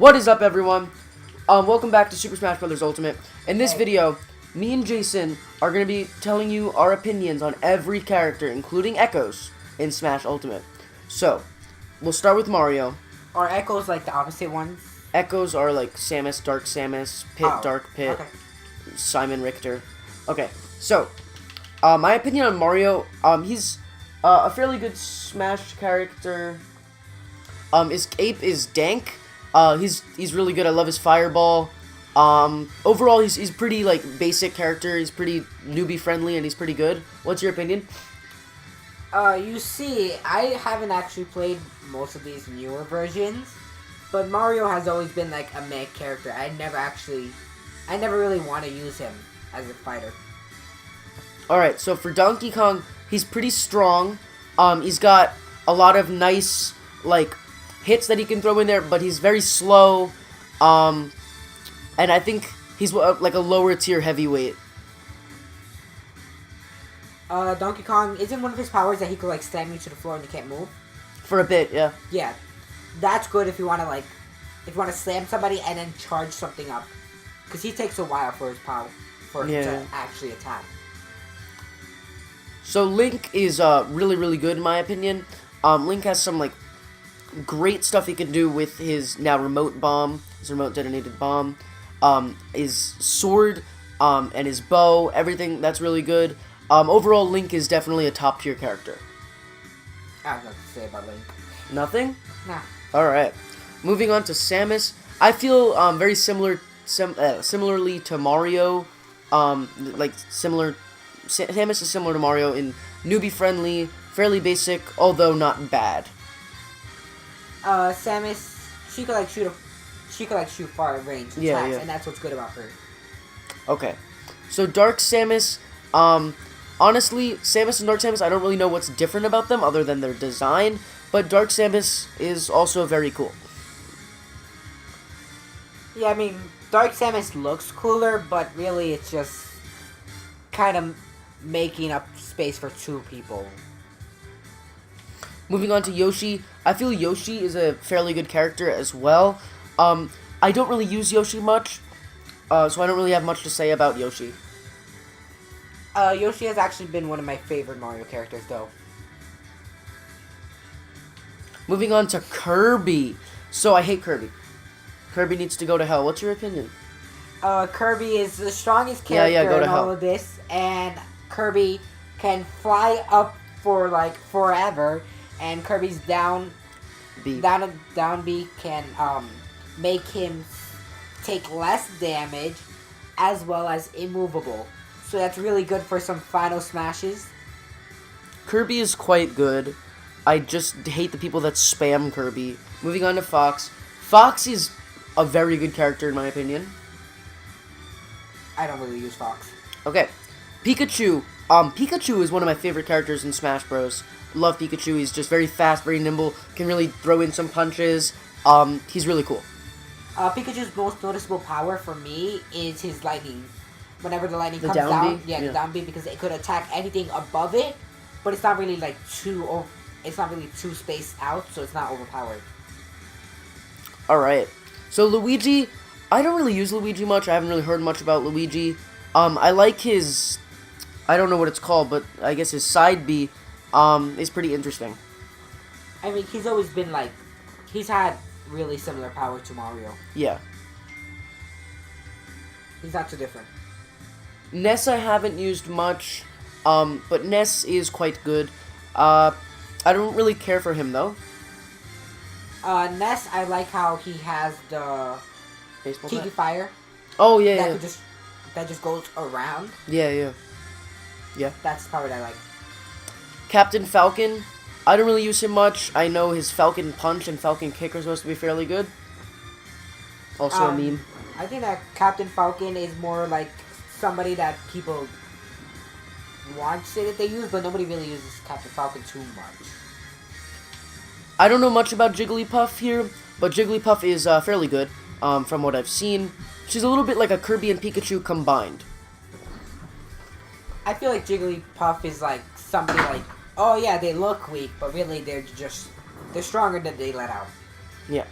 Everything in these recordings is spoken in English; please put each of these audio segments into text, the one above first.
What is up, everyone? Welcome back to Super Smash Bros. Ultimate. In this video, me and Jason are going to be telling you our opinions on every character, including Echoes, in Smash Ultimate. So, we'll start with Mario. Are Echoes like the opposite ones? Echoes are like Samus, Dark Samus, Pit, Dark Pit, okay. Simon Richter. Okay, so, my opinion on Mario, he's a fairly good Smash character. His ape is dank. He's really good. I love his fireball. Overall, he's pretty like basic character. He's pretty newbie friendly, and he's pretty good. What's your opinion? You see, I haven't actually played most of these newer versions, but Mario has always been like a meh character. I never really want to use him as a fighter. Alright, so for Donkey Kong, he's pretty strong. He's got a lot of nice, like, hits that he can throw in there, but he's very slow. And I think he's like a lower tier heavyweight. Donkey Kong, isn't one of his powers that he could like slam you to the floor and you can't move? For a bit, yeah. Yeah, that's good if you want to slam somebody and then charge something up, because he takes a while for his power him to actually attack. So Link is really good in my opinion. Link has some like great stuff he can do with his now remote bomb, his remote detonated bomb, his sword, and his bow. Everything that's really good. Overall, Link is definitely a top tier character. I have nothing to say about Link. Nothing? Nah. All right. Moving on to Samus. I feel very similarly to Mario. Samus is similar to Mario in newbie friendly, fairly basic, although not bad. Samus, she could shoot far range attacks, and that's what's good about her. Okay, so Dark Samus, honestly, Samus and Dark Samus, I don't really know what's different about them other than their design, but Dark Samus is also very cool. Yeah, I mean, Dark Samus looks cooler, but really it's just kind of making up space for two people. Moving on to Yoshi, I feel Yoshi is a fairly good character as well. I don't really use Yoshi much, so I don't really have much to say about Yoshi. Yoshi has actually been one of my favorite Mario characters, though. Moving on to Kirby. So I hate Kirby. Kirby needs to go to hell. What's your opinion? Kirby is the strongest character in all of this, and Kirby can fly up for like forever, and Kirby's down B can make him take less damage as well as immovable. So that's really good for some final smashes. Kirby is quite good. I just hate the people that spam Kirby. Moving on to Fox. Fox is a very good character in my opinion. I don't really use Fox. Okay. Pikachu. Pikachu is one of my favorite characters in Smash Bros. Love Pikachu. He's just very fast, very nimble, can really throw in some punches. He's really cool. Pikachu's most noticeable power for me is his lightning. Whenever the lightning comes down, the down B, because it could attack anything above it, but it's not really like too spaced out, so it's not overpowered. Alright. So Luigi, I don't really use Luigi much. I haven't really heard much about Luigi. I like his, I don't know what it's called, but I guess his side B is pretty interesting. I mean, he's always been like, he's had really similar power to Mario. Yeah. He's not too different. Ness I haven't used much, but Ness is quite good. I don't really care for him though. Ness, I like how he has the Baseball Tiki bat? Fire. Oh yeah, that just goes around. Yeah. That's the power that I like. Captain Falcon, I don't really use him much. I know his Falcon Punch and Falcon Kick are supposed to be fairly good. Also a meme. I think that Captain Falcon is more like somebody that people want to say that they use, but nobody really uses Captain Falcon too much. I don't know much about Jigglypuff here, but Jigglypuff is fairly good, from what I've seen. She's a little bit like a Kirby and Pikachu combined. I feel like Jigglypuff is like somebody like, oh yeah, they look weak, but really they're stronger than they let out. Yeah.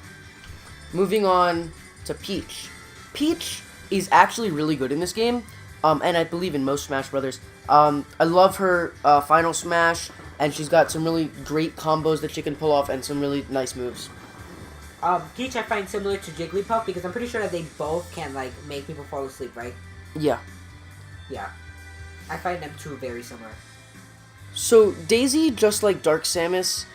Moving on to Peach. Peach is actually really good in this game, and I believe in most Smash Brothers. I love her final smash, and she's got some really great combos that she can pull off and some really nice moves. Peach I find similar to Jigglypuff because I'm pretty sure that they both can, like, make people fall asleep, right? Yeah. Yeah. I find them two very similar. So, Daisy, just like Dark Samus,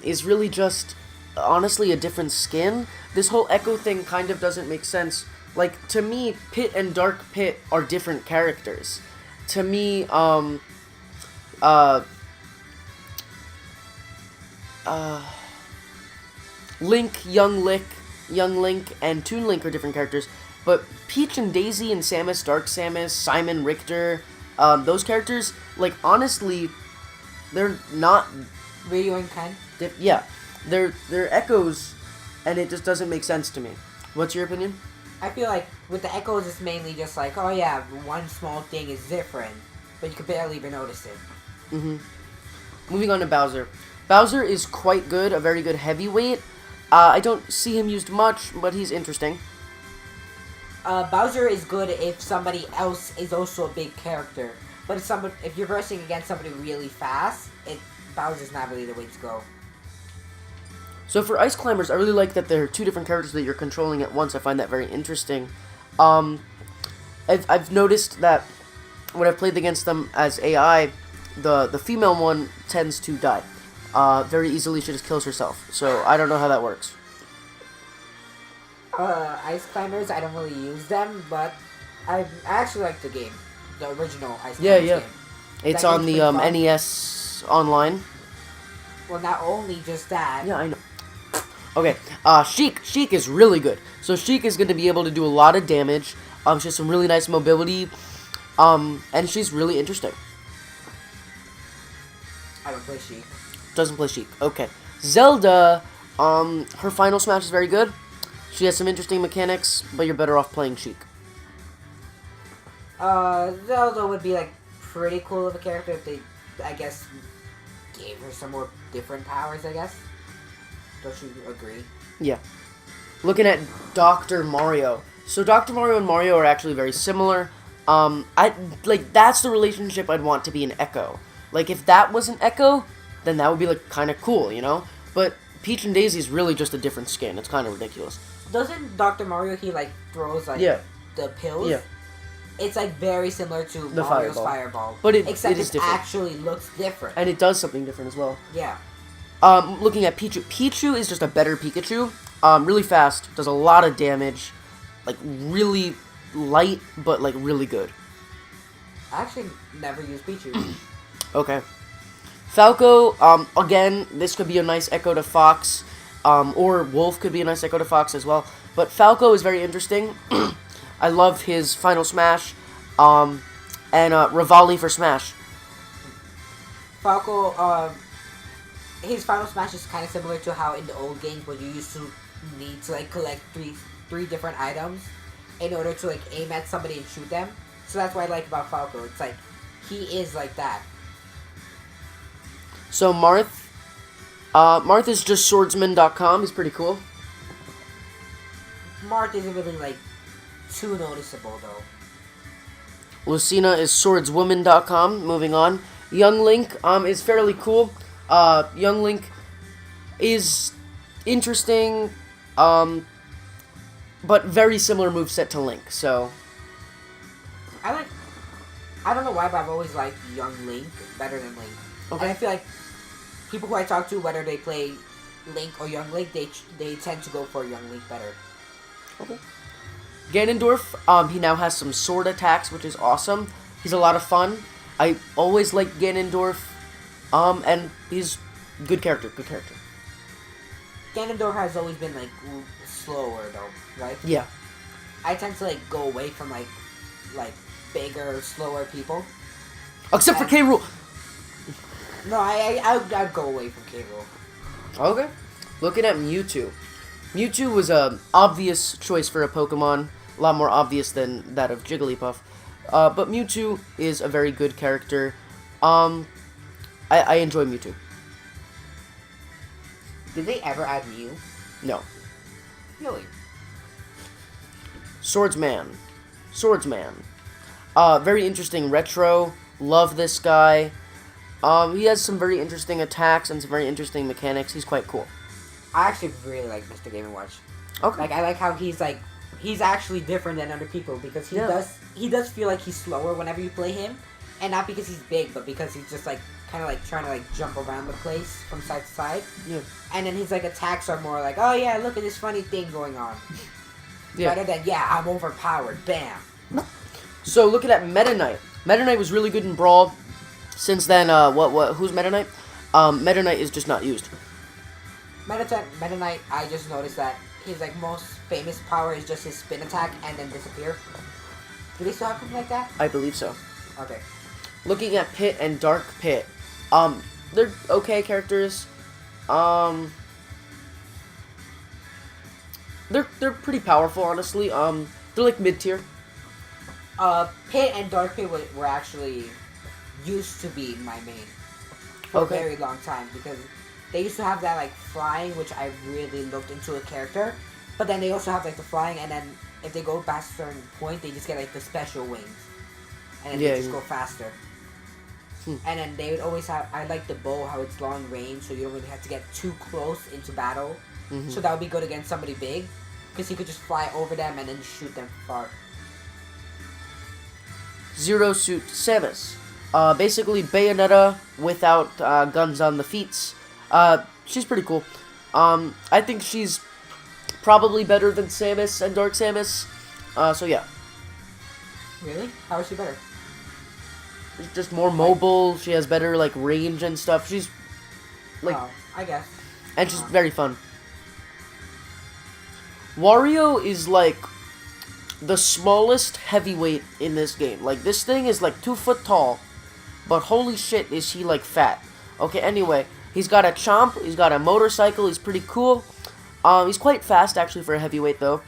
is really just, honestly, a different skin. This whole Echo thing kind of doesn't make sense. Like, to me, Pit and Dark Pit are different characters. To me, Link, Young Link, and Toon Link are different characters, but Peach and Daisy and Samus, Dark Samus, Simon, Richter, those characters, like, honestly, they're not... Ryu and Ken? Yeah, they're echoes, and it just doesn't make sense to me. What's your opinion? I feel like with the echoes, it's mainly just like, oh yeah, one small thing is different, but you could barely even notice it. Mm-hmm. Moving on to Bowser. Bowser is quite good, a very good heavyweight. I don't see him used much, but he's interesting. Bowser is good if somebody else is also a big character. But if you're versing against somebody really fast, Bowser's not really the way to go. So for Ice Climbers, I really like that there are two different characters that you're controlling at once. I find that very interesting. I've noticed that when I've played against them as AI, the female one tends to die. Very easily, she just kills herself. So I don't know how that works. Ice Climbers, I don't really use them, but I actually like the game. The original Ice Climbers game. It's on the NES Online. Well, not only just that. Yeah, I know. Okay, Sheik. Sheik is really good. So Sheik is going to be able to do a lot of damage. She has some really nice mobility. And she's really interesting. I don't play Sheik. Doesn't play Sheik. Okay. Zelda, her final smash is very good. She has some interesting mechanics, but you're better off playing Sheik. Zelda would be, like, pretty cool of a character if they, I guess, gave her some more different powers, I guess. Don't you agree? Yeah. Looking at Dr. Mario. So Dr. Mario and Mario are actually very similar. That's the relationship I'd want to be an Echo. Like, if that was an Echo, then that would be, like, kind of cool, you know? But Peach and Daisy is really just a different skin. It's kind of ridiculous. Doesn't Dr. Mario, he, like, throws, like, the pills? Yeah. It's, like, very similar to the Mario's Fireball. But except it actually looks different. And it does something different as well. Yeah. Looking at Pichu. Pichu is just a better Pikachu. Really fast, does a lot of damage. Like, really light, but, like, really good. I actually never used Pichu. Okay. Falco, again, this could be a nice echo to Fox, or Wolf could be a nice echo to Fox as well. But Falco is very interesting. I love his final smash, and Rivali for smash. Falco, his final smash is kind of similar to how in the old games where you used to need to, like, collect three different items in order to, like, aim at somebody and shoot them. So that's what I like about Falco. It's like, he is like that. So Marth is just swordsman.com. He's pretty cool. Marth isn't really, like, too noticeable, though. Lucina is swordswoman.com. Moving on. Young Link is fairly cool. Young Link is interesting, but very similar moveset to Link, so... I don't know why, but I've always liked Young Link better than Link. Okay. And I feel like people who I talk to, whether they play Link or Young Link, they tend to go for Young Link better. Okay. Ganondorf, he now has some sword attacks, which is awesome. He's a lot of fun. I always liked Ganondorf, and he's good character. Ganondorf has always been, like, slower, though, right? Yeah. I tend to, like, go away from, like bigger, slower people. Except for K. Rool. No, I'd go away from K. Rool. Okay. Looking at Mewtwo. Mewtwo was an obvious choice for a Pokemon. A lot more obvious than that of Jigglypuff. But Mewtwo is a very good character. I enjoy Mewtwo. Did they ever add Mew? No. appealing. Swordsman. Very interesting retro. Love this guy. He has some very interesting attacks and some very interesting mechanics. He's quite cool. I actually really like Mr. Game & Watch. Okay. Like, I like how he's actually different than other people because he does feel like he's slower whenever you play him, and not because he's big, but because he's just kind of trying to jump around the place from side to side. Yeah. And then his attacks are more like, oh yeah, look at this funny thing going on. Yeah. Rather than, yeah, I'm overpowered, bam. So looking at Meta Knight. Meta Knight was really good in Brawl. Since then, who's Meta Knight? Meta Knight is just not used. Meta Knight, I just noticed that his most famous power is just his spin attack and then disappear. Do they still have something like that? I believe so. Okay. Looking at Pit and Dark Pit. They're okay characters. They're pretty powerful, honestly. They're like mid-tier. Pit and Dark Pit were actually used to be my main for a very long time because they used to have that flying, which I really looked into a character, but then they also have the flying, and then if they go past a certain point, they just get the special wings, and then they just go faster. And then they would always have, I like the bow, how it's long range, so you don't really have to get too close into battle. So that would be good against somebody big, because you could just fly over them and then shoot them far. Zero Suit Samus. Basically Bayonetta without guns on the feet. She's pretty cool. I think she's probably better than Samus and Dark Samus. So yeah. Really? How is she better? She's just more mobile. She has better range and stuff. She's I guess. And she's very fun. Wario is the smallest heavyweight in this game. This thing is 2 foot tall, but holy shit is he fat. Okay, anyway, he's got a chomp, he's got a motorcycle, he's pretty cool. He's quite fast actually for a heavyweight though.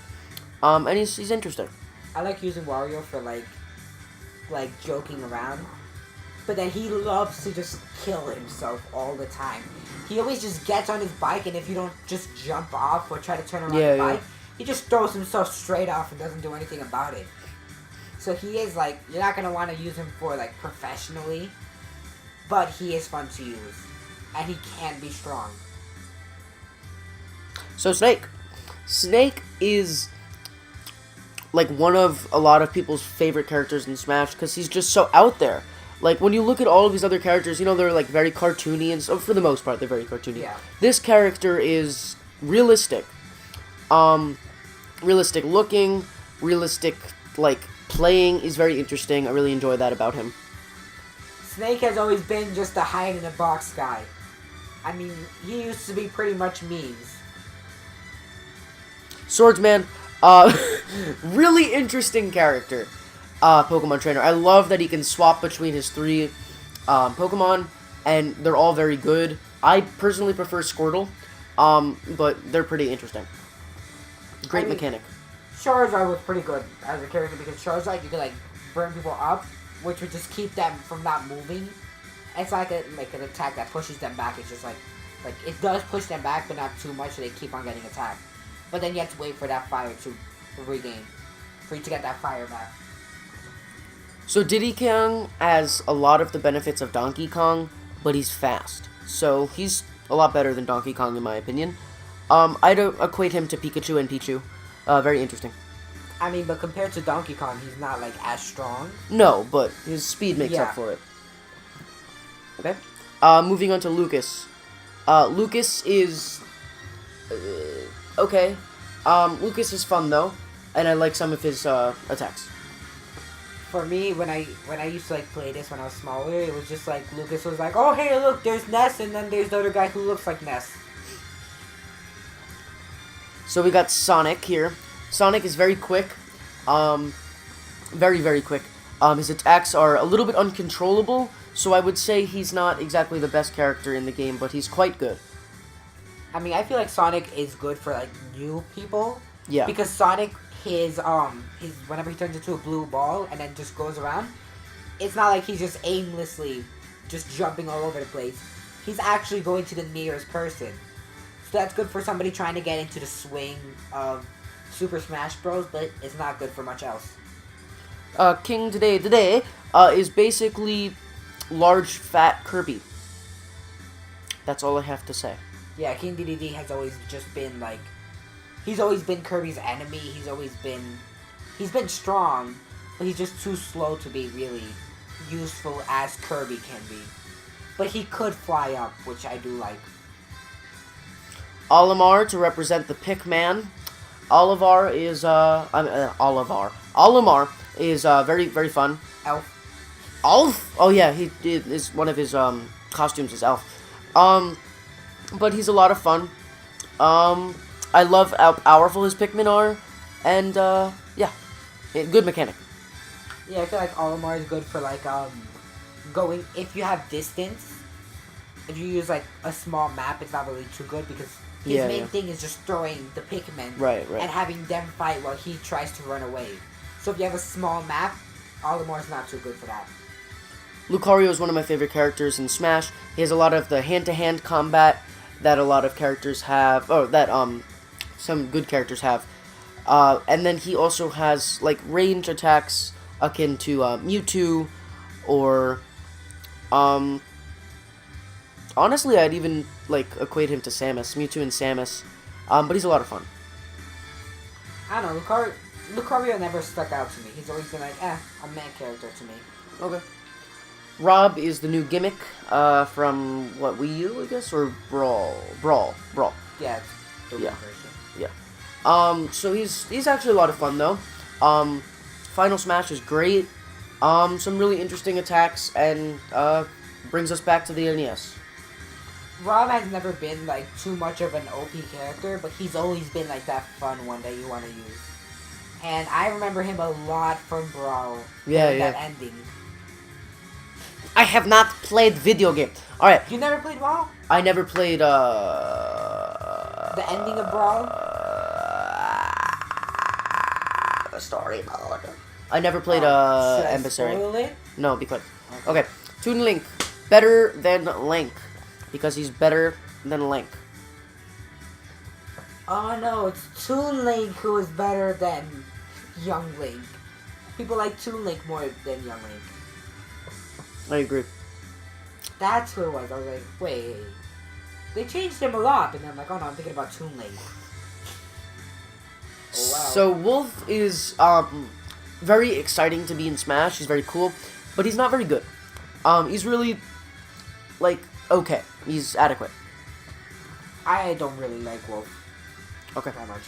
And he's interesting. I like using Wario for joking around, but then he loves to just kill himself all the time. He always just gets on his bike, and if you don't just jump off or try to turn around the bike, he just throws himself straight off and doesn't do anything about it. So he is you're not going to want to use him for professionally, but he is fun to use, and he can be strong. So Snake is one of a lot of people's favorite characters in Smash because he's just so out there. When you look at all of these other characters, they're very cartoony, and so for the most part they're very cartoony. Yeah. This character is realistic. Realistic looking, realistic playing is very interesting. I really enjoy that about him. Snake has always been just a hide in a box guy. I mean, he used to be pretty much memes. Swordsman, really interesting character. Pokemon trainer. I love that he can swap between his 3 Pokemon, and they're all very good. I personally prefer Squirtle, but they're pretty interesting. Great mechanic. Charizard was pretty good as a character because Charizard, you could burn people up, which would just keep them from not moving. It's an attack that pushes them back. It's just it does push them back, but not too much, so they keep on getting attacked. But then you have to wait for that fire to regain, for you to get that fire back. So Diddy Kong has a lot of the benefits of Donkey Kong, but he's fast. So he's a lot better than Donkey Kong in my opinion. I'd equate him to Pikachu and Pichu. Very interesting. I mean, but compared to Donkey Kong, he's not as strong. No, but his speed makes up for it. Okay. Moving on to Lucas. Lucas is okay. Lucas is fun though, and I like some of his attacks. For me, when I used to play this when I was smaller, it was just Lucas was oh hey look, there's Ness, and then there's the other guy who looks like Ness. So we got Sonic here. Sonic is very quick, very very quick. His attacks are a little bit uncontrollable, so I would say he's not exactly the best character in the game, but he's quite good. I mean, I feel Sonic is good for new people. Yeah. Because Sonic, his whenever he turns into a blue ball and then just goes around, it's not he's just aimlessly just jumping all over the place. He's actually going to the nearest person. that's good for somebody trying to get into the swing of Super Smash Bros, but it's not good for much else. King Today is basically large, fat Kirby. That's all I have to say. Yeah, King DDD has always just been like, he's always been Kirby's enemy. He's been strong, but he's just too slow to be really useful as Kirby can be. But he could fly up, which I do like. Olimar to represent the Pickman. Olimar is very, very fun. Elf. Elf? Oh yeah, he is one of his costumes is Elf. But he's a lot of fun. I love how powerful his Pikmin are, and yeah, good mechanic. Yeah, I feel like Olimar is good for like going if you have distance. If you use like a small map, it's not really too good because his main thing is just throwing the Pikmin and having them fight while he tries to run away. So if you have a small map, Olimar is not too good for that. Lucario is one of my favorite characters in Smash. He has a lot of the hand-to-hand combat that a lot of characters have, or that some good characters have. And then he also has like range attacks akin to Mewtwo, or honestly, I'd even like equate him to Samus, Mewtwo and Samus. But he's a lot of fun. I don't know, Lucario never stuck out to me. He's always been like, a man character to me. Okay. Rob is the new gimmick from what, Wii U, I guess, or Brawl. Yeah, it's the Wii version. Yeah. So he's actually a lot of fun though. Final Smash is great. Some really interesting attacks, and brings us back to the NES. Rob has never been like too much of an OP character, but he's always been like that fun one that you want to use. And I remember him a lot from Brawl. That ending. I have not played video game. All right. You never played Brawl? I never played the ending of Brawl. The story mode. I never played Emissary. Spoil it? No, be quick. Okay. Toon Link, better than Link, because he's better than Link. Oh no, it's Toon Link who is better than Young Link. People like Toon Link more than Young Link. I agree. That's who it was. I was like, wait. They changed him a lot, and then I'm like, oh no, I'm thinking about Toon Link. Oh, wow. So Wolf is very exciting to be in Smash. He's very cool, but he's not very good. He's really like okay. He's adequate. I don't really like Wolf. Okay. That much.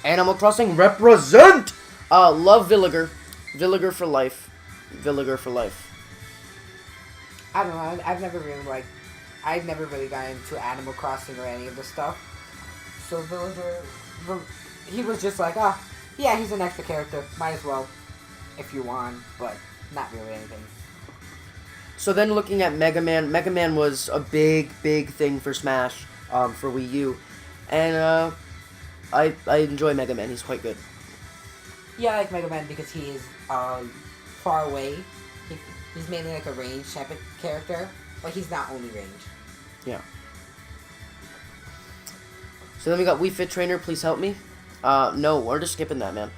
Animal Crossing represent. Love Villager. Villager for life. Villager for life. I don't know. I've never really got into Animal Crossing or any of the stuff. So Villager, he was just like, yeah, he's an extra character. Might as well, if you want, but not really anything. So then looking at Mega Man. Mega Man was a big thing for Smash, for Wii U. And, I enjoy Mega Man. He's quite good. Yeah, I like Mega Man because he is, far away. He's mainly like a range type of character, but he's not only range. Yeah. So then we got Wii Fit Trainer, please help me. No, we're just skipping that, man.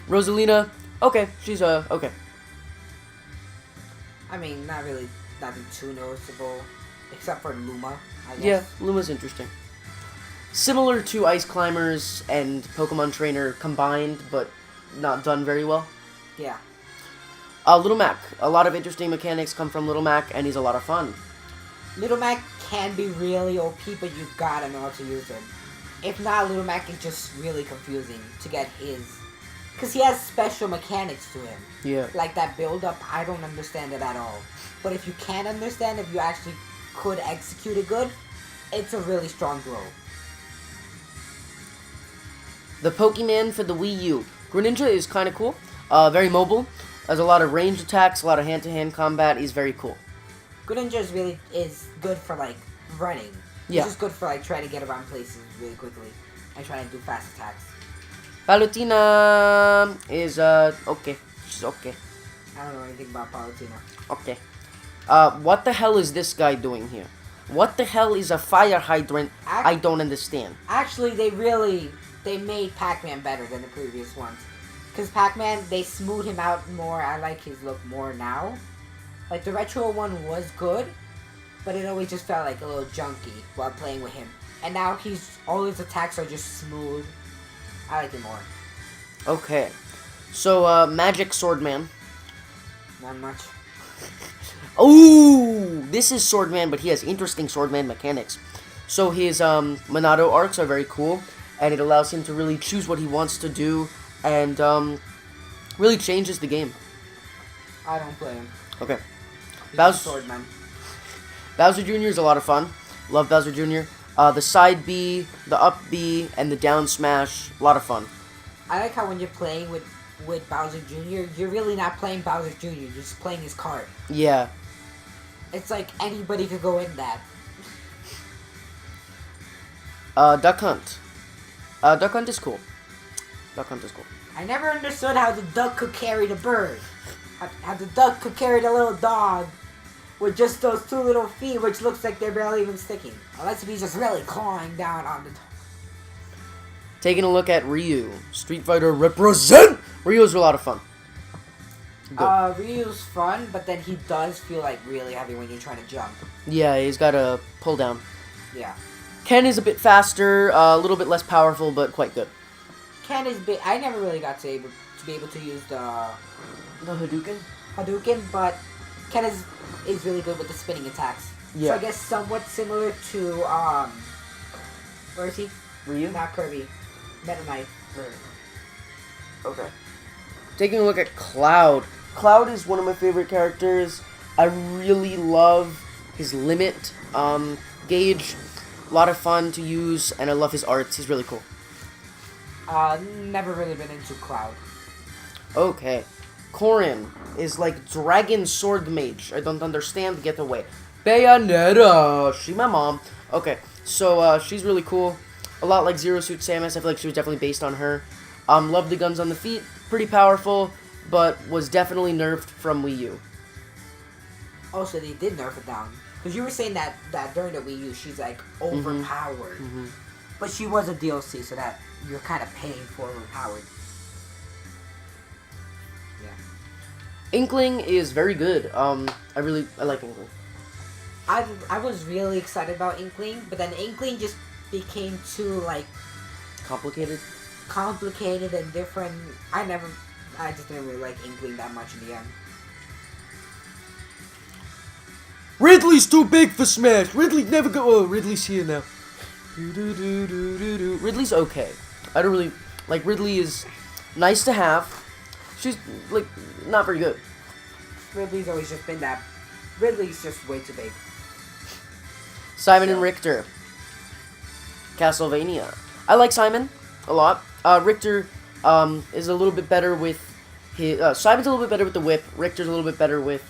Rosalina, okay, she's, okay. I mean, not really, nothing too noticeable, except for Luma, I guess. Yeah, Luma's interesting. Similar to Ice Climbers and Pokemon Trainer combined, but not done very well. Yeah. Little Mac. A lot of interesting mechanics come from Little Mac, and he's a lot of fun. Little Mac can be really OP, but you gotta know how to use him. If not, Little Mac is just really confusing to get his... Because he has special mechanics to him. Yeah. Like that build-up, I don't understand it at all. But if you can understand, if you actually could execute it good, it's a really strong duo. The Pokemon for the Wii U. Greninja is kind of cool. Very mobile. Has a lot of range attacks, a lot of hand-to-hand combat. He's very cool. Greninja is good for, like, running. Yeah. He's just good for, like, trying to get around places really quickly. And trying to do fast attacks. Palutena is, okay. She's okay. I don't know anything about Palutena. Okay. What the hell is this guy doing here? What the hell is a fire hydrant? I don't understand. Actually, they made Pac-Man better than the previous ones. Because Pac-Man, they smooth him out more. I like his look more now. Like, the retro one was good, but it always just felt like a little junky while playing with him. And now all his attacks are just smooth. I like it more. Okay. So, Magic Swordman. Not much. Ooh! This is Swordman, but he has interesting Swordman mechanics. So his Monado arcs are very cool, and it allows him to really choose what he wants to do, and really changes the game. I don't play him. Okay. Swordman. Bowser Jr. is a lot of fun. Love Bowser Jr. The side B, the up B, and the down smash, a lot of fun. I like how when you're playing with Bowser Jr., you're really not playing Bowser Jr., you're just playing his card. Yeah. It's like anybody could go in that. Duck Hunt. Duck Hunt is cool. Duck Hunt is cool. I never understood how the duck could carry the bird. How the duck could carry the little dog with just those two little feet, which looks like they're barely even sticking. Unless he's just really clawing down on the... Taking a look at Ryu. Street Fighter represent! Ryu's a lot of fun. Good. Ryu's fun, but then he does feel like really heavy when you're trying to jump. Yeah, he's got a pull down. Yeah. Ken is a bit faster, a little bit less powerful, but quite good. Ken is big. I never really got to be able to use the Hadouken, but Ken is really good with the spinning attacks. Yeah. So I guess somewhat similar to where is he? Ryu? Not Kirby. Meta Knight. Okay. Taking a look at Cloud. Cloud is one of my favorite characters. I really love his limit gauge. A lot of fun to use, and I love his arts. He's really cool. Never really been into Cloud. Okay. Corrin is like Dragon Sword Mage. I don't understand. Get away. Bayonetta. She my mom. Okay. So, she's really cool. A lot like Zero Suit Samus. I feel like she was definitely based on her. Love the guns on the feet. Pretty powerful, but was definitely nerfed from Wii U. Oh, so they did nerf it down. Because you were saying that during the Wii U, she's like overpowered. Mm-hmm. But she was a DLC, so that you're kind of paying for overpowered. Yeah. Inkling is very good. I like Inkling. I was really excited about Inkling, but then Inkling just became too like complicated and different. I just didn't really like Inkling that much in the end. Ridley's too big for Smash. Ridley never go. Oh, Ridley's here now. Ridley's okay. I don't really like Ridley. Is nice to have. She's like not very good. Ridley's always just been that. Ridley's just way too big. Simon and Richter. Castlevania. I like Simon a lot. Richter is a little bit better with his. Simon's a little bit better with the whip. Richter's a little bit better with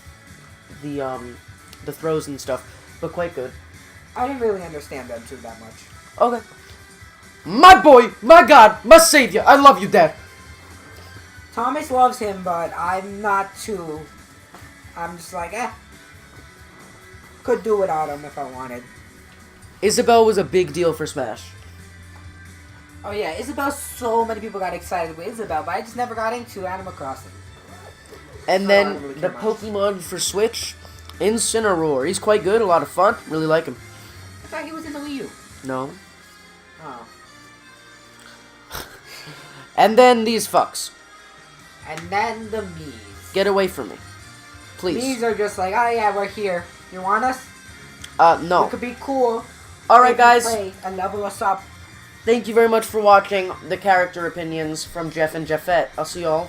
the throws and stuff, but quite good. I didn't really understand them two that much. Okay. My boy, my God, my savior. I love you, Dad. Thomas loves him, but I'm not too. I'm just like, could do without him if I wanted. Isabelle was a big deal for Smash. Oh yeah, Isabelle, so many people got excited with Isabelle, but I just never got into Animal Crossing. And then really the Pokemon for Switch, Incineroar. He's quite good, a lot of fun. Really like him. I thought he was in the Wii U. No. Oh. And then these fucks. And then the Miis. Get away from me. Please. Miis are just like, oh yeah, we're here. You want us? No. It could be cool. Alright, guys. Play and level us up. Thank you very much for watching the character opinions from Jeff and Jeffette. I'll see y'all